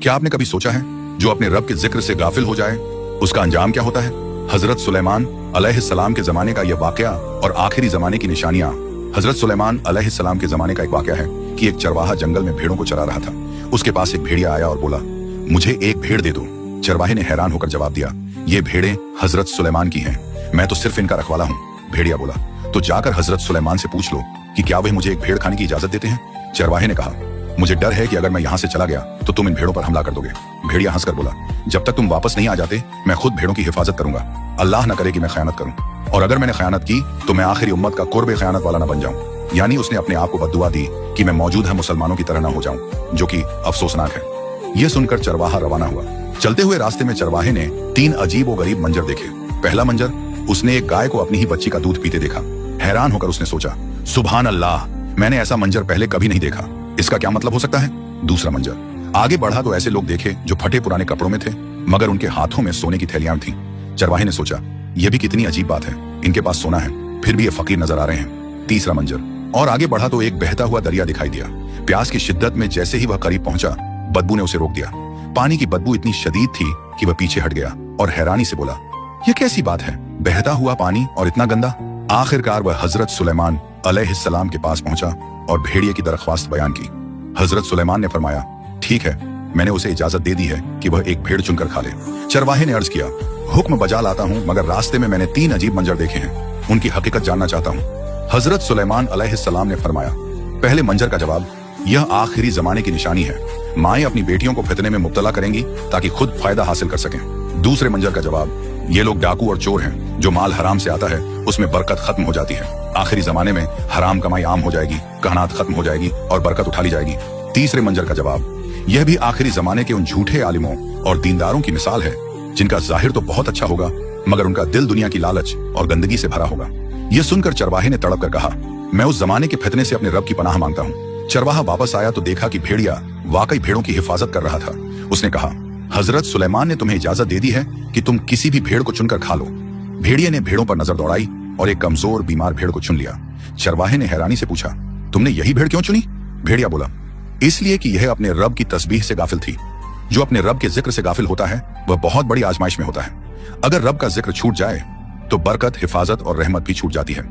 क्या आपने कभी सोचा है जो अपने रब के जिक्र से गाफिल हो जाए उसका अंजाम क्या होता है? हजरत सुलेमान अलैहिस्सलाम के जमाने का यह वाकया और आखिरी जमाने की निशानियां। हजरत सुलेमान अलैहिस्सलाम के जमाने का एक वाकया है कि एक चरवाहा जंगल में भेड़ों को चरा रहा था। उसके पास एक भेड़िया आया और बोला, मुझे एक भेड़ दे दो। चरवाहे ने हैरान होकर जवाब दिया, ये भेड़ें हजरत सुलेमान की हैं, मैं तो सिर्फ इनका रखवाला हूँ। भेड़िया बोला, तो जाकर हजरत सुलेमान से पूछ लो कि क्या वह मुझे एक भेड़ खाने की इजाजत देते हैं। चरवाहे ने कहा, मुझे डर है कि अगर मैं यहाँ से चला गया तो तुम इन भेड़ों पर हमला कर दोगे। भेड़िया हंसकर बोला, जब तक तुम वापस नहीं आ जाते मैं खुद भेड़ों की हिफाजत करूंगा। अल्लाह न करे कि मैं खयानत करूं, और अगर मैंने खयानत की तो मैं आखिरी उम्मत का कुर्ब खयानत वाला न बन जाऊं। यानी उसने अपने आप को बद्दुआ दी कि मैं मौजूद है मुसलमानों की तरह न हो जाऊं, जो कि अफसोसनाक है। यह सुनकर चरवाहा रवाना हुआ। चलते हुए रास्ते में चरवाहे ने 3 अजीब और गरीब मंजर देखे। पहला मंजर, उसने एक गाय को अपनी ही बच्ची का दूध पीते देखा। हैरान होकर उसने सोचा, सुभान अल्लाह, मैंने ऐसा मंजर पहले कभी नहीं देखा, इसका क्या मतलब हो सकता है। दूसरा मंजर, आगे बढ़ा तो ऐसे लोग देखे जो फटे पुराने कपड़ों में थे मगर उनके हाथों में सोने की थैलियां थीं। चरवाहे ने सोचा, यह भी कितनी अजीब बात है, इनके पास सोना है फिर भी ये फकीर नजर आ रहे हैं। तीसरा मंजर, और आगे बढ़ा तो एक बहता हुआ दरिया दिखाई दिया। प्यास की शिद्दत में जैसे ही वह करीब पहुंचा, बदबू ने उसे रोक दिया। पानी की बदबू इतनी शदीद थी कि वह पीछे हट गया और हैरानी से बोला, यह कैसी बात है, बहता हुआ पानी और इतना गंदा। आखिरकार वह हजरत सुलेमान अलैहिस्सलाम के पास पहुंचा और भेड़िए की दरख्वास्त बयान की। हजरत सुलेमान ने फरमाया, ठीक है, मैंने उसे इजाजत दे दी है कि वह एक भेड़ चुनकर खा ले। चरवाहे ने अर्ज किया, हुक्म बजा लाता हूँ, मगर रास्ते में मैंने 3 अजीब मंजर देखे हैं, उनकी हकीकत जानना चाहता हूँ। हजरत सुलेमान अलैहिस्सलाम ने फरमाया, पहले मंजर का जवाब, यह आखिरी जमाने की निशानी है, माएं अपनी बेटियों को फितने में मुब्तला करेंगी ताकि खुद फायदा हासिल कर सकें। दूसरे मंजर का जवाब, ये लोग डाकू और चोर हैं, जो माल हराम से आता है उसमें बरकत खत्म हो जाती है। आखिरी जमाने में हराम कमाई आम हो जाएगी, कहनात खत्म हो जाएगी और बरकत उठा ली जाएगी। तीसरे मंजर का जवाब, यह भी आखिरी जमाने के उन झूठे आलिमों और दीनदारों की मिसाल है जिनका जाहिर तो बहुत अच्छा होगा मगर उनका दिल दुनिया की लालच और गंदगी से भरा होगा। यह सुनकर चरवाहे ने तड़प कर कहा, मैं उस जमाने के फितने से अपने रब की पनाह मांगता हूँ। चरवाहा वापस आया तो देखा कि भेड़िया वाकई भेड़ों की हिफाजत कर रहा था। उसने कहा, हजरत सुलेमान ने तुम्हें इजाजत दे दी है कि तुम किसी भी भेड़ को चुनकर खा लो। भेड़िए ने भेड़ों पर नजर दौड़ाई और एक कमजोर बीमार भेड़ को चुन लिया। चरवाहे ने हैरानी से पूछा, तुमने यही भेड़ क्यों चुनी? भेड़िया बोला, इसलिए कि यह अपने रब की तस्बीह से गाफिल थी। जो अपने रब के जिक्र से गाफिल होता है वह बहुत बड़ी आजमाइश में होता है। अगर रब का जिक्र छूट जाए तो बरकत, हिफाजत और रहमत भी छूट जाती है।